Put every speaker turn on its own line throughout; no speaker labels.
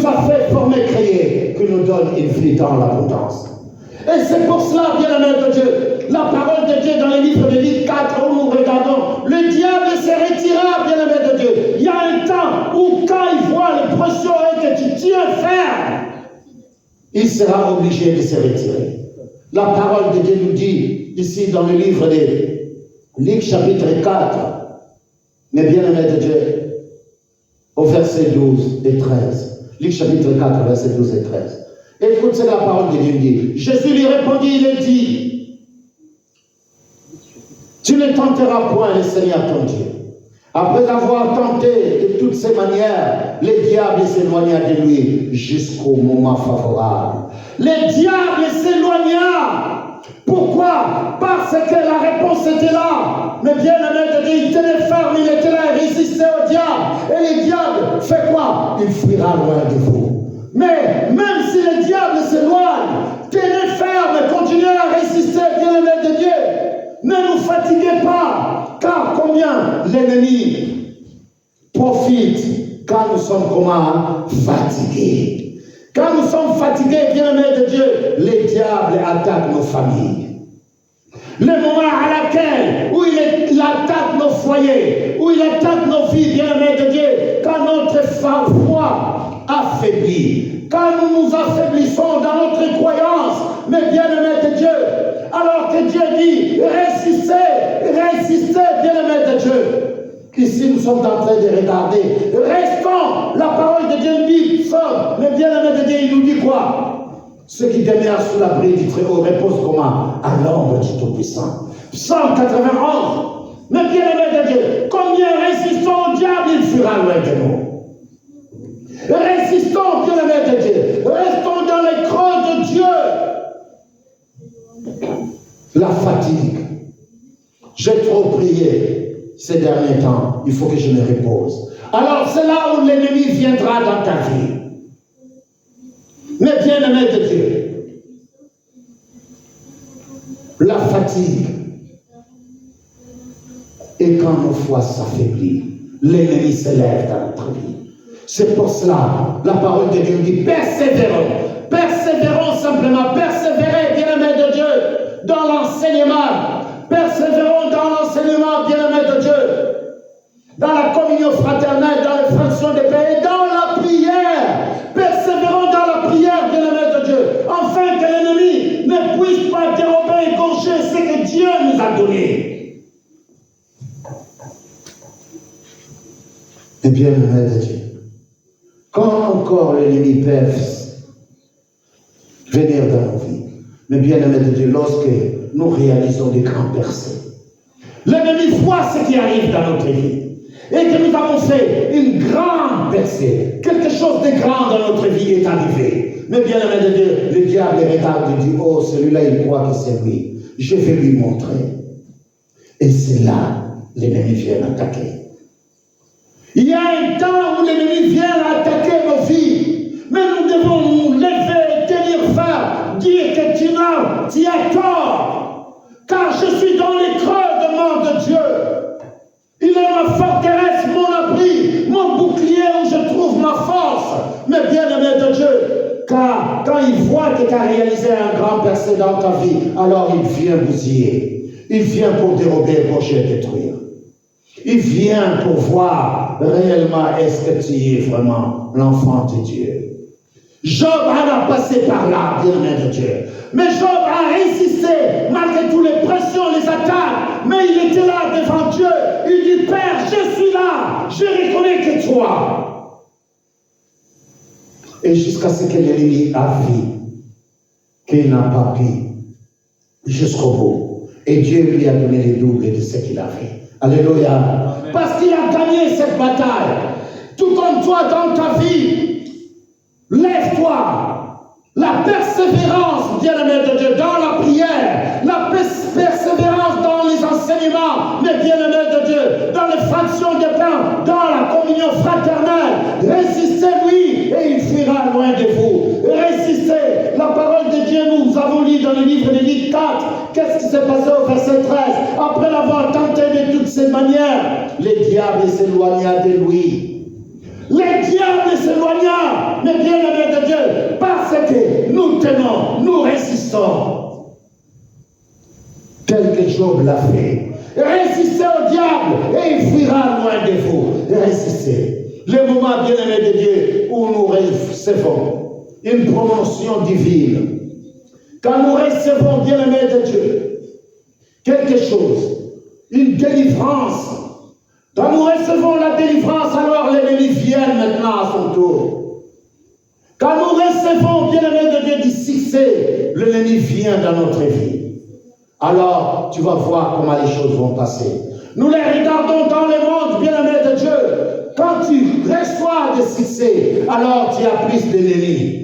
nous a fait former, créer, qui nous donne infiniment l'abondance. Et c'est pour cela, bien-aimé de Dieu, la parole de Dieu dans les livres de Luc 4 où nous regardons, le diable se retira, bien-aimé de Dieu. Il y a un temps où quand il voit les pressions et que tu tiens ferme, il sera obligé de se retirer. La parole de Dieu nous dit, ici dans le livre de Luc chapitre 4, mais bien-aimé de Dieu, au verset 12 et 13. Luc chapitre 4, verset 12 et 13. Écoute ce que la parole de Dieu dit. Jésus lui répondit, il est dit, tu ne tenteras point le Seigneur ton Dieu. Après avoir tenté de toutes ces manières, le diable s'éloigna de lui jusqu'au moment favorable. Le diable s'éloigna. Pourquoi? Parce que la réponse était là. Mais bien aimé de Dieu, il tenait ferme, il était là, il résistait au diable. Et le diable fait quoi? Il fuira loin de vous. Mais même si le diable s'éloigne, tenez ferme, continuez à résister, bien aimé de Dieu. Ne nous fatiguez pas, car combien l'ennemi profite quand nous sommes comment? Fatigués. Quand nous sommes fatigués, bien aimé de Dieu, le diable attaque nos familles. Le moment à laquelle, où il attaque nos foyers, où il attaque nos vies, bien aimé de Dieu, quand notre foi affaiblit, quand nous nous affaiblissons dans notre croyance, mais bien aimé de Dieu, alors que Dieu dit, résistez, résistez, bien aimé de Dieu. Ici, nous sommes en train de regarder. Restons, la parole de Dieu dit, sommes, mais bien aimé de Dieu, il nous dit quoi? Ceux qui demeurent sous l'abri du Très-Haut reposent comment? À l'ombre du Tout-Puissant. Psaume 91. Mais bien aimé de Dieu, combien résistons au diable, il fuira loin de nous. Résistons, bien aimé de Dieu. Restons dans les creux de Dieu. La fatigue. J'ai trop prié ces derniers temps. Il faut que je me repose. Alors c'est là où l'ennemi viendra dans ta vie. Mais bien aimé de Dieu, la fatigue. Et quand nos foi s'affaiblit, l'ennemi s'élève dans notre vie. C'est pour cela, la parole de Dieu dit, persévérons. Persévérons simplement, persévérez, bien-aimés de Dieu, dans l'enseignement. Persévérons dans l'enseignement, bien-aimés de Dieu, dans la communion fraternelle, dans les fractions de paix et dans la prière. Persévérons dans la prière, bien-aimés de Dieu, afin que l'ennemi ne puisse pas dérober et gaucher ce que Dieu nous a donné. Et bien-aimés de Dieu, quand encore l'ennemi peut venir dans nos vies, mais bien-aimés de Dieu, lorsque nous réalisons des grands percées, l'ennemi voit ce qui arrive dans notre vie. Et que nous avons fait une grande percée. Quelque chose de grand dans notre vie est arrivé. Mais bien aimé de Dieu, le diable regarde et dit, oh, celui-là, il croit que c'est lui. Je vais lui montrer. Et c'est là l'ennemi vient attaquer. Il y a un temps où l'ennemi vient attaquer nos vies. Mais nous devons nous lever, tenir ferme, dire que tu as tort. Car je suis dans les creux de monde de Dieu. Il est ma forteresse, mon abri, mon bouclier où je trouve ma force. Mais bien aimé de Dieu, car quand il voit que tu as réalisé un grand percé dans ta vie, alors il vient bousiller. Il vient pour dérober, ébaucher et détruire. Il vient pour voir réellement est-ce que tu es vraiment l'enfant de Dieu. Job en a passé par là, bien aimé de Dieu. Mais Job a résisté malgré toutes les pressions, les attaques. Mais il était là devant Dieu. Il dit, Père, je suis là. Je reconnais que toi. Et jusqu'à ce que l'ennemi a vu qu'il n'a pas pu jusqu'au bout. Et Dieu lui a donné le double de ce qu'il avait. Alléluia. Amen. Parce qu'il a gagné cette bataille. Tout comme toi dans ta vie. Lève-toi. La persévérance, bien-aimé de Dieu, dans la prière, la persévérance dans les enseignements, mais bien-aimé de Dieu, dans les fractions de pain, dans la communion fraternelle, résistez-lui et il fuira loin de vous. Résistez. La parole de Dieu, nous avons lu dans le livre de Luc 4, qu'est-ce qui s'est passé au verset 13? Après l'avoir tenté de toutes ces manières, le diable s'éloigna de lui. Le diable s'éloigna. mais bien-aimés de Dieu, parce que nous tenons, nous résistons. Tel que Job l'a fait. Résistez au diable et il fuira loin de vous. Résistez. Le moment, bien-aimés de Dieu, où nous recevons une promotion divine. Quand nous recevons, bien-aimés de Dieu, quelque chose, une délivrance. Quand nous recevons la délivrance, alors l'ennemi vient maintenant à son tour. Quand nous recevons, bien-aimés de Dieu, du succès, l'ennemi vient dans notre vie. Alors, tu vas voir comment les choses vont passer. Nous les regardons dans le monde, bien-aimés de Dieu. Quand tu reçois des succès, alors tu as plus d'ennemis.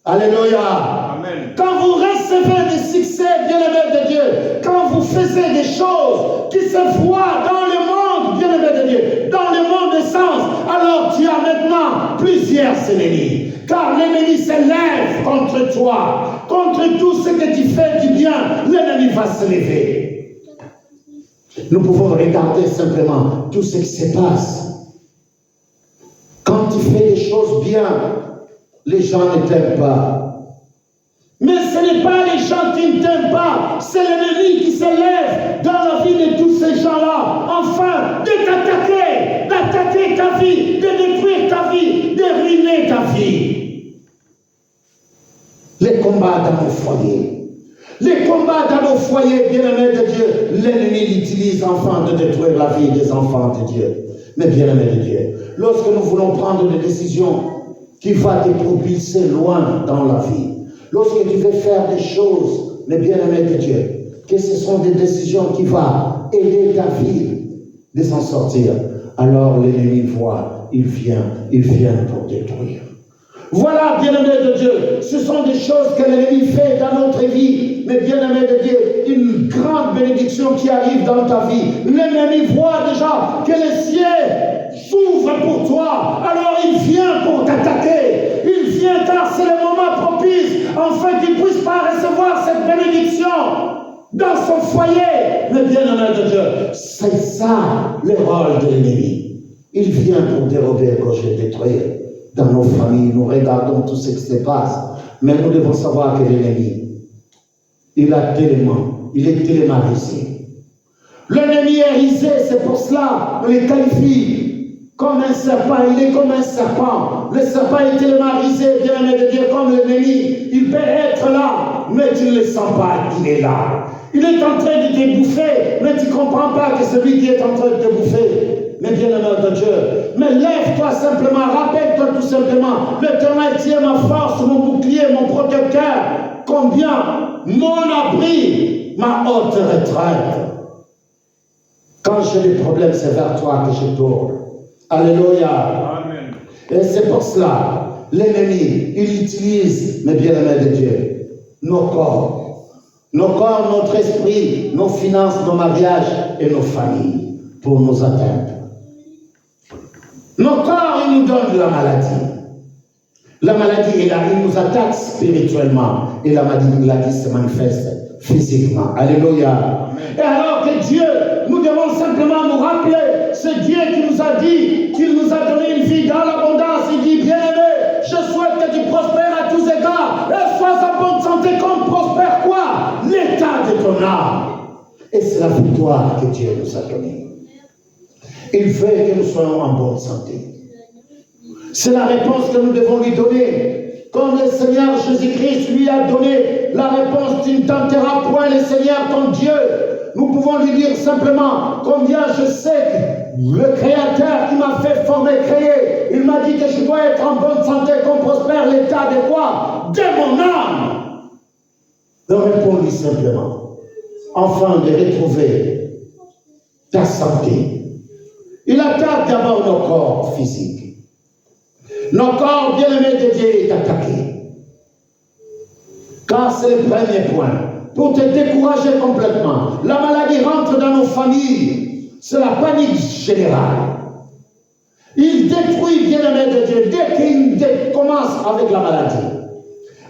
Alléluia. Amen. Quand vous recevez des succès, bien-aimés de Dieu, quand vous faites des choses qui se voient dans le monde, bien-aimés de Dieu, dans le monde des sens, alors tu as maintenant plusieurs ennemis. Car l'ennemi s'élève contre toi, contre tout ce que tu fais du bien, l'ennemi va se lever. Nous pouvons regarder simplement tout ce qui se passe. Quand tu fais des choses bien, les gens ne t'aiment pas. Mais ce n'est pas les gens qui ne t'aiment pas, c'est l'ennemi qui s'élève dans la vie de tous ces gens-là, afin de t'attaquer, d'attaquer ta vie, de détruire ta vie, de ruiner ta vie. Les combats dans nos foyers. Les combats dans nos foyers, bien-aimés de Dieu, l'ennemi l'utilise afin de détruire la vie des enfants de Dieu. Mais bien-aimés de Dieu, lorsque nous voulons prendre des décisions qui vont te propulser loin dans la vie, lorsque tu veux faire des choses, mais bien-aimés de Dieu, que ce sont des décisions qui vont aider ta vie de s'en sortir, alors l'ennemi voit, il vient pour détruire. Voilà, bien-aimés de Dieu, ce sont des choses que l'ennemi fait dans notre vie. Mais bien-aimés de Dieu, une grande bénédiction qui arrive dans ta vie. L'ennemi voit déjà que les cieux s'ouvrent pour toi. Alors il vient pour t'attaquer. Il vient car c'est le moment propice, afin qu'il ne puisse pas recevoir cette bénédiction dans son foyer. Mais bien-aimés de Dieu, c'est ça le rôle de l'ennemi. Il vient pour dérober, égorger, détruire. Dans nos familles, nous regardons tout ce qui se passe. Mais nous devons savoir que l'ennemi, il est tellement risé. L'ennemi est risé, c'est pour cela qu'on le qualifie comme un serpent. Il est comme un serpent. Le serpent est tellement risé, bien-aimé de Dieu, comme l'ennemi. Il peut être là, mais tu ne le sens pas qu'il est là. Il est en train de te bouffer, mais tu ne comprends pas que celui qui est en train de te bouffer. Mais bien-aimé de Dieu, mais lève-toi simplement, rappelle-toi tout simplement, l'Éternel tient ma force, mon bouclier, mon protecteur, combien mon abri, ma haute retraite. Quand j'ai des problèmes, c'est vers toi que je tourne. Alléluia. Amen. Et c'est pour cela, l'ennemi, il utilise, mes bien-aimés de Dieu, nos corps, notre esprit, nos finances, nos mariages et nos familles pour nous atteindre. Nos corps, ils nous donnent de la maladie. La maladie est là, il nous attaque spirituellement. Et la maladie se manifeste physiquement. Alléluia. Amen. Et alors que Dieu, nous devons simplement nous rappeler, c'est Dieu qui nous a dit, qu'il nous a donné une vie dans l'abondance. Il dit, bien-aimé, je souhaite que tu prospères à tous égards et sois en bonne santé comme prospère quoi? L'état de ton âme. Et c'est la victoire que Dieu nous a donnée. Il veut que nous soyons en bonne santé. C'est la réponse que nous devons lui donner. Comme le Seigneur Jésus-Christ lui a donné la réponse, tu ne tenteras point le Seigneur ton Dieu. Nous pouvons lui dire simplement combien je sais que le Créateur qui m'a fait former, créer, il m'a dit que je dois être en bonne santé, qu'on prospère l'état de quoi? De mon âme. Donc réponds-lui simplement, afin de retrouver ta santé. Il attaque d'abord nos corps physiques. Nos corps, bien-aimés de Dieu, est attaqué. Car c'est le premier point. Pour te décourager complètement. La maladie rentre dans nos familles. C'est la panique générale. Il détruit, bien-aimés de Dieu, dès qu'il commence avec la maladie.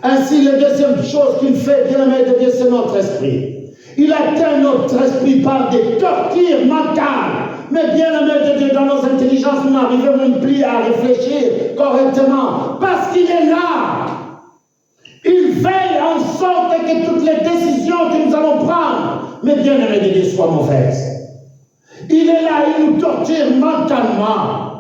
Ainsi, la deuxième chose qu'il fait, bien-aimés de Dieu, c'est notre esprit. Il atteint notre esprit par des tortures mentales. Mais bien-aimés de Dieu, dans nos intelligences, nous n'arrivons même plus à réfléchir correctement, parce qu'il est là. Il veille en sorte que toutes les décisions que nous allons prendre, mes bien-aimés de Dieu, soient mauvaises. Il est là, il nous torture mentalement.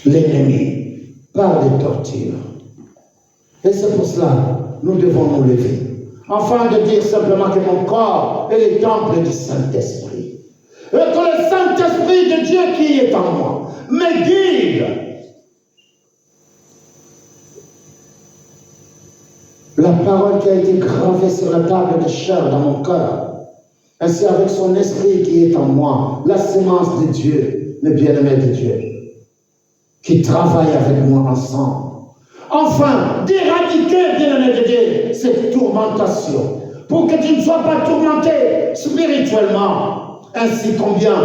L'ennemi parle de torture. Et c'est pour cela nous devons nous lever. Afin de dire simplement que mon corps est le temple du Saint-Esprit. Et que le Saint-Esprit de Dieu qui est en moi me guide. La parole qui a été gravée sur la table de chair dans mon cœur, ainsi avec son esprit qui est en moi, la sémence de Dieu, mes bien-aimés de Dieu, qui travaille avec moi ensemble. Enfin, d'éradiquer, bien-aimés de Dieu, cette tourmentation, pour que tu ne sois pas tourmenté spirituellement. Ainsi combien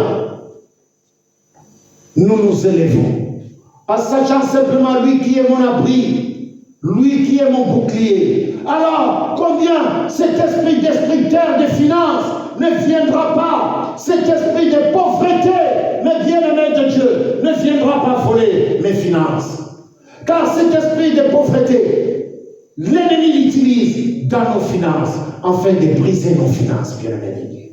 nous nous élevons, en sachant simplement lui qui est mon abri, lui qui est mon bouclier. Alors, combien cet esprit destructeur des finances ne viendra pas, cet esprit de pauvreté, mes bien-aimés de Dieu, ne viendra pas voler mes finances. Car cet esprit de pauvreté, l'ennemi l'utilise dans nos finances, afin de briser nos finances, bien-aimés de Dieu.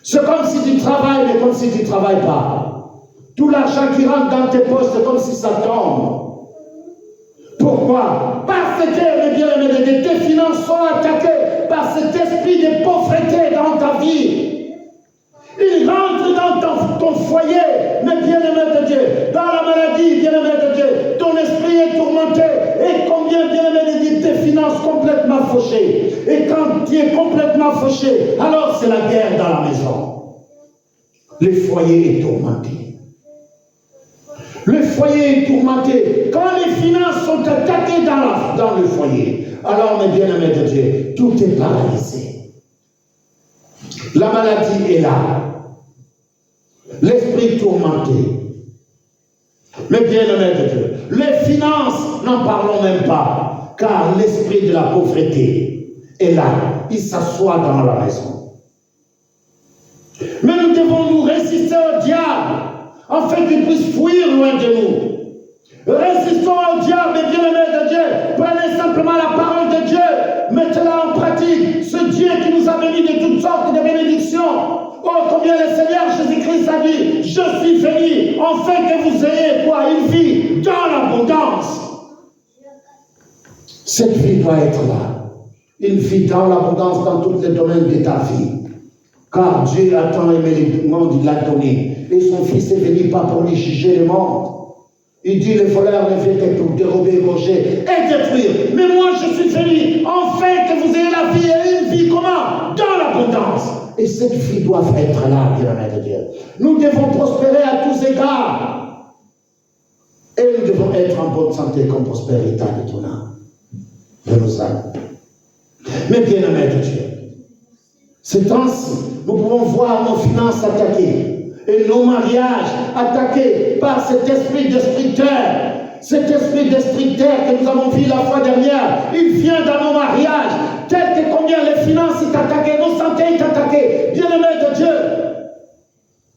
C'est comme si tu travailles, mais comme si tu ne travailles pas. Tout l'argent qui rentre dans tes poches, c'est comme si ça tombe. Pourquoi? Parce que, mes bien-aimés de Dieu, tes finances sont attaquées par cet esprit de pauvreté dans ta vie. Il rentre dans ton foyer, mes bien-aimés de Dieu, dans la maladie, bien-aimés de Dieu. Ton esprit est tourmenté. Et combien, bien-aimés de Dieu, tes finances complètement fauchées. Et quand tu es complètement fauché, alors c'est la guerre dans la maison. Le foyer est tourmenté. Le foyer est tourmenté. Quand les finances sont attaquées dans le foyer, alors, mes bien-aimés de Dieu, tout est paralysé. La maladie est là. L'esprit tourmenté. Mais bien-aimés de Dieu, les finances, n'en parlons même pas, car l'esprit de la pauvreté est là. Il s'assoit dans la maison. Mais nous devons nous résister au diable, afin qu'il puisse fuir loin de nous. Résistons au diable, mes bien-aimés de Dieu. Prenez simplement la parole de Dieu, mettez-la en pratique. Ce Dieu qui nous a bénis de toutes sortes de bénédictions. Oh, combien le Seigneur Jésus-Christ a dit, je suis venu, afin que vous ayez quoi? Une vie dans l'abondance. Cette vie doit être là. Une vie dans l'abondance dans tous les domaines de ta vie. Car Dieu a tant aimé le monde, il l'a donné. Et son Fils est venu pas pour lui juger le monde. Il dit, le voleur ne fait que pour dérober, égorger et détruire. Mais moi, je suis venu, afin que vous ayez la vie et une vie comment? Dans l'abondance. Et cette vie doit être là, bien-aimés de Dieu. Nous devons prospérer à tous égards. Et nous devons être en bonne santé comme prospère l'état de ton âme, de nos âmes. Mais bien-aimés de Dieu, ces temps-ci, nous pouvons voir nos finances attaquées et nos mariages attaqués par cet esprit destructeur. Cet esprit destructeur que nous avons vu la fois dernière, il vient dans nos mariages, tel que combien les finances sont attaquées, nos santé est attaquée. Bien-aimés de Dieu,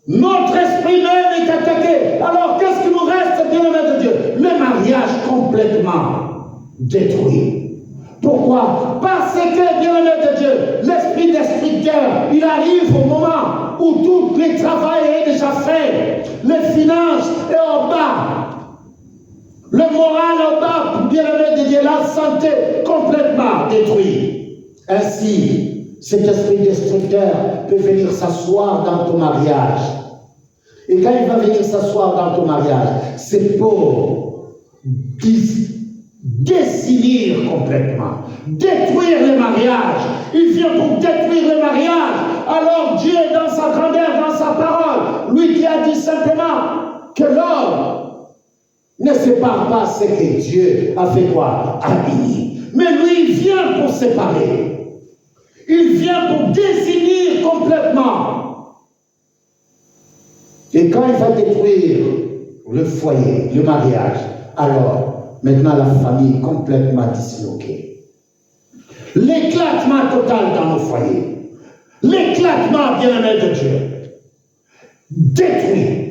notre esprit même est attaqué. Alors qu'est-ce qui nous reste, bien-aimés de Dieu? Le mariage complètement détruit. Pourquoi? Parce que, bien-aimés de Dieu, l'esprit destructeur, il arrive au moment où tout le travail est déjà fait. Les finances est au bas. Le moral au bas, bien-aimés de Dieu, la santé complètement détruite. Ainsi, cet esprit destructeur peut venir s'asseoir dans ton mariage. Et quand il va venir s'asseoir dans ton mariage, c'est pour définir complètement, détruire le mariage. Il vient pour détruire le mariage. Alors Dieu, dans sa grandeur, dans sa parole, lui qui a dit simplement que l'homme ne sépare pas ce que Dieu a fait quoi? A uni. Mais lui, il vient pour séparer. Il vient pour définir complètement. Et quand il va détruire le foyer, le mariage, alors, maintenant la famille complètement disloquée. L'éclatement total dans nos foyers. L'éclatement, bien-aimé de Dieu. Détruit.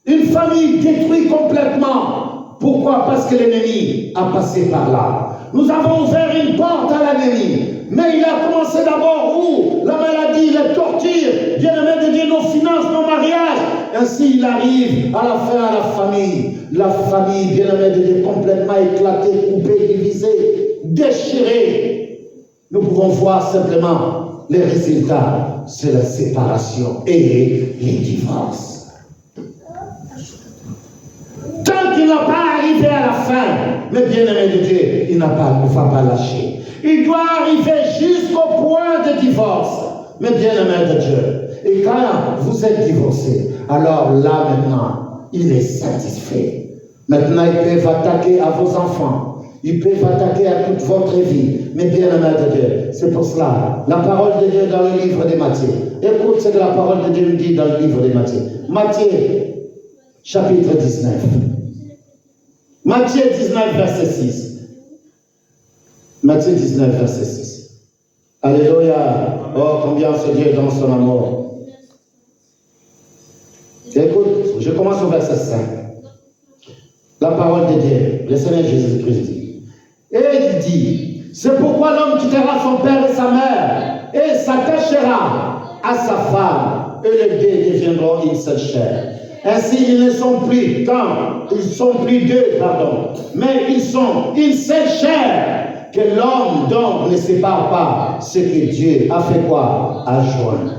Une familles détruites complètement. Pourquoi? Parce que l'ennemi a passé par là. Nous avons ouvert une porte à l'ennemi. Mais il a commencé d'abord où? La maladie, les tortures, bien-aimé de Dieu, nos finances, nos mariages. Ainsi, il arrive à la fin à la famille. La famille, bien-aimé de Dieu, complètement éclatée, coupée, divisée, déchirée. Nous pouvons voir simplement les résultats. C'est la séparation et les divorces. Tant qu'il n'a pas arrivé à la fin, mais bien-aimé de Dieu, il ne va pas lâcher. Il doit arriver jusqu'au point de divorce. Mais bien-aimé de Dieu, et quand vous êtes divorcé, alors là maintenant, il est satisfait. Maintenant, ils peuvent attaquer à vos enfants. Ils peuvent attaquer à toute votre vie. Mais bien-aimé de Dieu, c'est pour cela, la parole de Dieu dans le livre de Matthieu. Écoute ce que la parole de Dieu nous dit dans le livre de Matthieu. Matthieu, chapitre 19. Matthieu 19, verset 6. Matthieu 19, verset 6. Alléluia. Oh, combien ce Dieu est dans son amour. Écoute, je commence au verset 5. La parole de Dieu, le Seigneur Jésus-Christ dit. Et il dit, c'est pourquoi l'homme quittera son père et sa mère et s'attachera à sa femme et les deux deviendront une seule chair. Ainsi, ils ne sont plus deux, mais ils sont une seule chair. Que l'homme donc ne sépare pas ce que Dieu a fait quoi? A joint.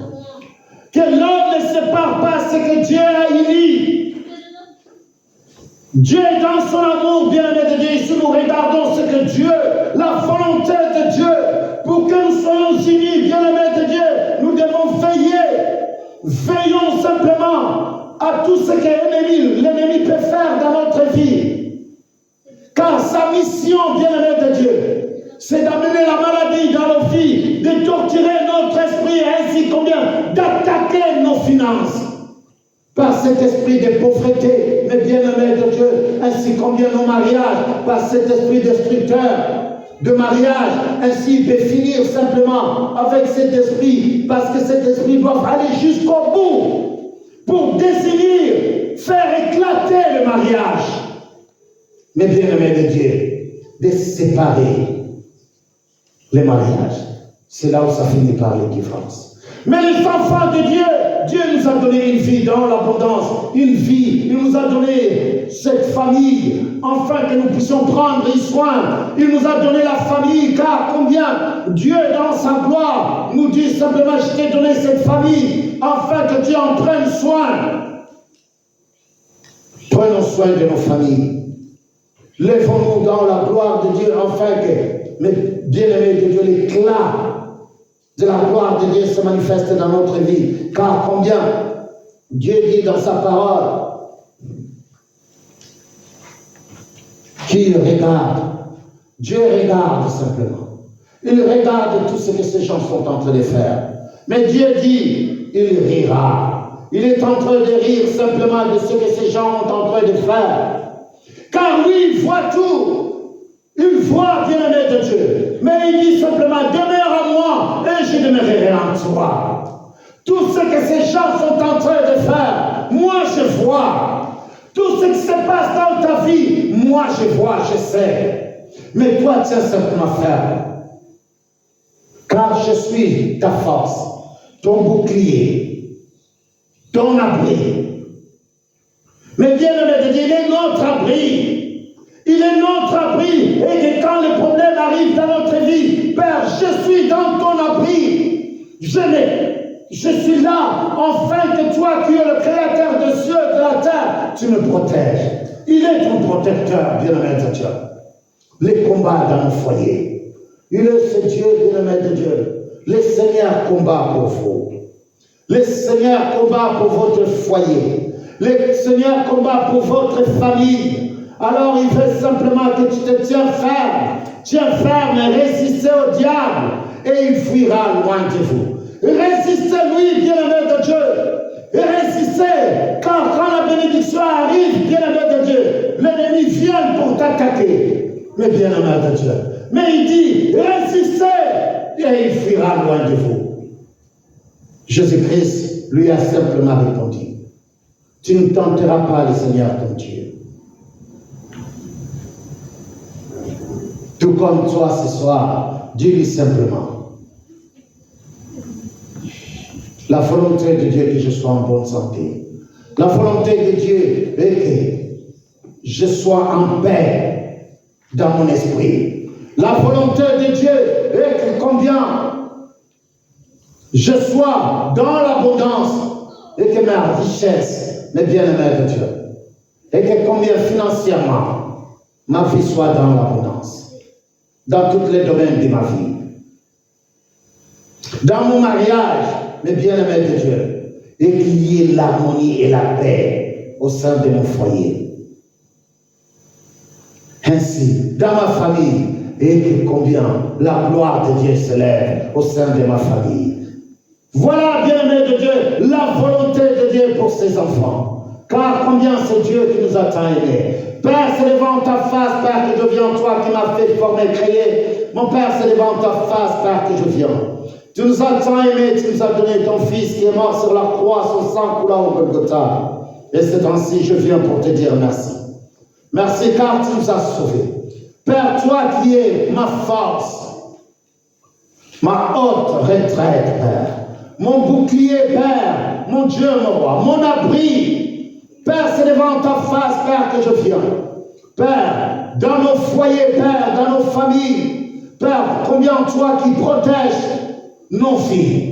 Que l'homme ne sépare pas ce que Dieu a uni. Dieu est dans son amour, bien-aimé de Dieu. Si nous regardons ce que Dieu, la volonté de Dieu, pour que nous soyons unis, bien-aimé de Dieu, nous devons veiller. Veillons simplement à tout ce que l'ennemi peut faire dans notre vie. Car sa mission, bien-aimé de Dieu, c'est d'amener la maladie dans nos vies, de torturer notre esprit, ainsi combien d'attaquer nos finances. Par cet esprit de pauvreté, mais bien-aimé de Dieu, ainsi combien nos mariages, par cet esprit destructeur de mariage, ainsi de finir simplement avec cet esprit, parce que cet esprit doit aller jusqu'au bout pour désigner, faire éclater le mariage. Mais bien-aimé de Dieu, de séparer les mariages. C'est là où ça finit par les divorces. Mais les enfants de Dieu, Dieu nous a donné une vie dans l'abondance, une vie. Il nous a donné cette famille, afin que nous puissions prendre soin. Il nous a donné la famille, car combien Dieu dans sa gloire nous dit simplement, je t'ai donné cette famille, afin que tu en prennes soin. Prenons soin de nos familles. Lèvons-nous dans la gloire de Dieu, afin que, mais bien-aimé de Dieu, l'éclat de la gloire de Dieu se manifeste dans notre vie. Car combien Dieu dit dans sa parole qu'il regarde. Dieu regarde simplement. Il regarde tout ce que ces gens sont en train de faire. Mais Dieu dit, il rira. Il est en train de rire simplement de ce que ces gens sont en train de faire. Car lui, il voit tout. Il voit, bien-aimé de Dieu. Mais il dit simplement, demeure en moi et je demeurerai en toi. Tout ce que ces gens sont en train de faire, moi je vois. Tout ce qui se passe dans ta vie, moi je vois, je sais. Mais toi, tiens simplement ferme. Car je suis ta force, ton bouclier, ton abri. Mais bien-aimé de Dieu, il est notre abri. Il est notre abri. Et que quand les problèmes arrivent dans notre vie, Père, je suis dans ton abri. Je suis là, afin que toi, qui es le créateur des cieux et de la terre, tu me protèges. Il est ton protecteur, bien-aimé de Dieu. Les combats dans nos foyers. Il est ce Dieu, bien-aimé de Dieu. Le Seigneur combat pour vous. Le Seigneur combat pour votre foyer. Le Seigneur combat pour votre famille. Alors il veut simplement que tu te tiens ferme et résistez au diable et il fuira loin de vous. Résistez-lui, bien-aimé de Dieu. Résistez, car quand la bénédiction arrive, bien-aimé de Dieu, l'ennemi vient pour t'attaquer. Mais bien-aimé de Dieu. Mais il dit, résistez et il fuira loin de vous. Jésus-Christ lui a simplement répondu, tu ne tenteras pas le Seigneur ton Dieu. Tout comme toi ce soir, dis-lui simplement, la volonté de Dieu est que je sois en bonne santé. La volonté de Dieu est que je sois en paix dans mon esprit. La volonté de Dieu est que combien je sois dans l'abondance et que ma richesse, mes bien-aimés de Dieu, et que combien financièrement ma vie soit dans l'abondance, dans tous les domaines de ma vie. Dans mon mariage, mes bien-aimés de Dieu, et qu'il y ait l'harmonie et la paix au sein de mon foyer. Ainsi, dans ma famille, et que combien la gloire de Dieu se lève au sein de ma famille. Voilà, bien-aimés de Dieu, la volonté de Dieu pour ses enfants. Car combien c'est Dieu qui nous a tant aimés. Père, c'est devant ta face, Père, que je viens, toi qui m'as fait former, créer. Mon Père, c'est devant ta face, Père, que je viens. Tu nous as tant aimés, tu nous as donné ton Fils qui est mort sur la croix, son sang coula au Golgotha. Et c'est ainsi, je viens pour te dire merci. Merci car tu nous as sauvés. Père, toi qui es ma force, ma haute retraite, Père, mon bouclier, Père, mon Dieu, mon roi, mon abri. Père, c'est devant ta face, Père, que je viens. Père, dans nos foyers, Père, dans nos familles, Père, combien toi qui protèges nos vies.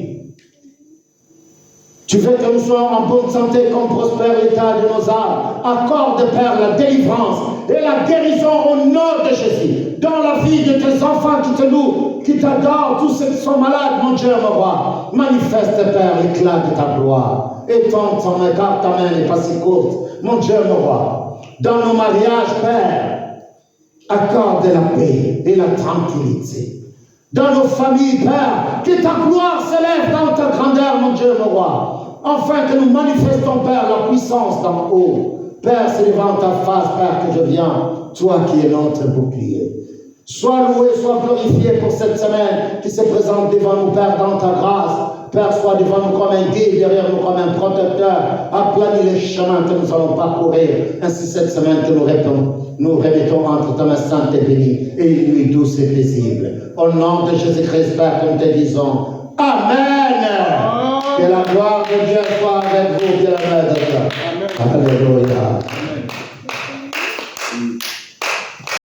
Tu veux que nous soyons en bonne santé, qu'on prospère l'état de nos âmes. Accorde, Père, la délivrance et la guérison au nom de Jésus. Dans la vie de tes enfants qui te louent, qui t'adorent, tous ceux qui sont malades, mon Dieu, mon roi. Manifeste, Père, l'éclat de ta gloire. Étends ton main, car ta main n'est pas si courte. Mon Dieu, mon roi. Dans nos mariages, Père, accorde la paix et la tranquillité. Dans nos familles, Père, que ta gloire s'élève dans ta grandeur, mon Dieu, mon roi. Enfin, que nous manifestons, Père, la puissance d'en haut. Père, c'est devant ta face, Père, que je viens, toi qui es notre bouclier. Sois loué, sois glorifié pour cette semaine qui se présente devant nous, Père, dans ta grâce. Père, sois devant nous comme un guide, derrière nous comme un protecteur. Aplanis les chemins que nous allons parcourir. Ainsi, cette semaine que nous remettons entre ta main sainte et bénie et une nuit douce et paisible. Au nom de Jésus-Christ, Père, que nous te disons Amen. Que la gloire de Dieu soit avec vous, bien-aimés de Dieu. Alléluia.